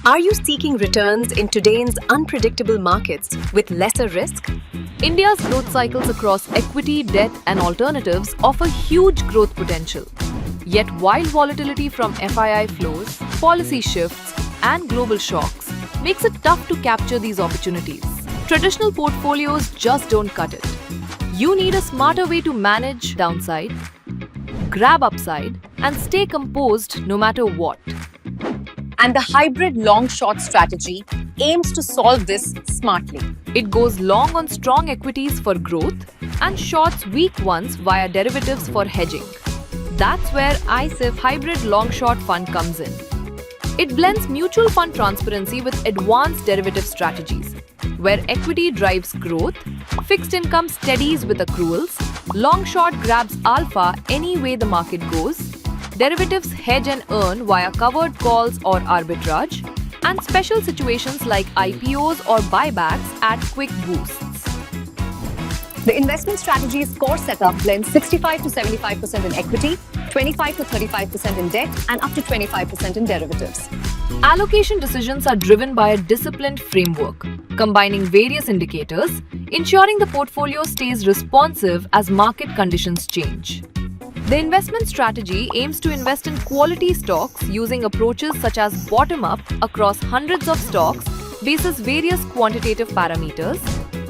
Are you seeking returns in today's unpredictable markets with lesser risk? India's growth cycles across equity, debt, and alternatives offer huge growth potential. Yet, while volatility from FII flows, policy shifts, and global shocks makes it tough to capture these opportunities, traditional portfolios just don't cut it. You need a smarter way to manage downside, grab upside, and stay composed no matter what. And the hybrid long-short strategy aims to solve this smartly. It goes long on strong equities for growth and shorts weak ones via derivatives for hedging. That's where iSIF Hybrid Long-Short Fund comes in. It blends mutual fund transparency with advanced derivative strategies, where equity drives growth, fixed income steadies with accruals, long-short grabs alpha any way the market goes, derivatives hedge and earn via covered calls or arbitrage, and special situations like IPOs or buybacks add quick boosts. The investment strategy's core setup blends 65 to 75% in equity, 25 to 35% in debt, and up to 25% in derivatives. Allocation decisions are driven by a disciplined framework, combining various indicators, ensuring the portfolio stays responsive as market conditions change. The investment strategy aims to invest in quality stocks using approaches such as bottom-up across hundreds of stocks basis various quantitative parameters,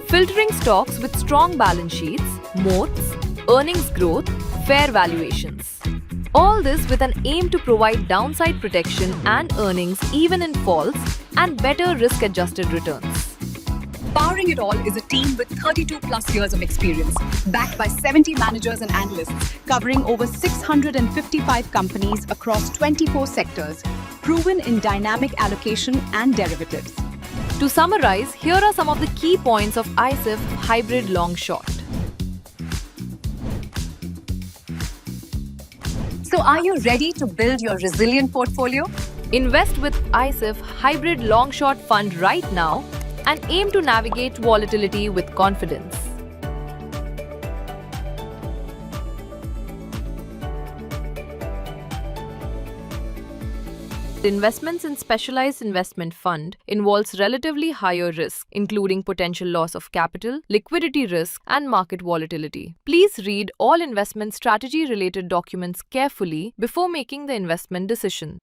filtering stocks with strong balance sheets, moats, earnings growth, fair valuations. All this with an aim to provide downside protection and earnings even in falls and better risk-adjusted returns. Powering it all is a team with 32 plus years of experience, backed by 70 managers and analysts, covering over 655 companies across 24 sectors, proven in dynamic allocation and derivatives. To summarize, here are some of the key points of iSIF Hybrid Long Short. So are you ready to build your resilient portfolio? Invest with iSIF Hybrid Long Short Fund right now and aim to navigate volatility with confidence. Investments in Specialized Investment Fund involves relatively higher risk, including potential loss of capital, liquidity risk, and market volatility. Please read all investment strategy-related documents carefully before making the investment decision.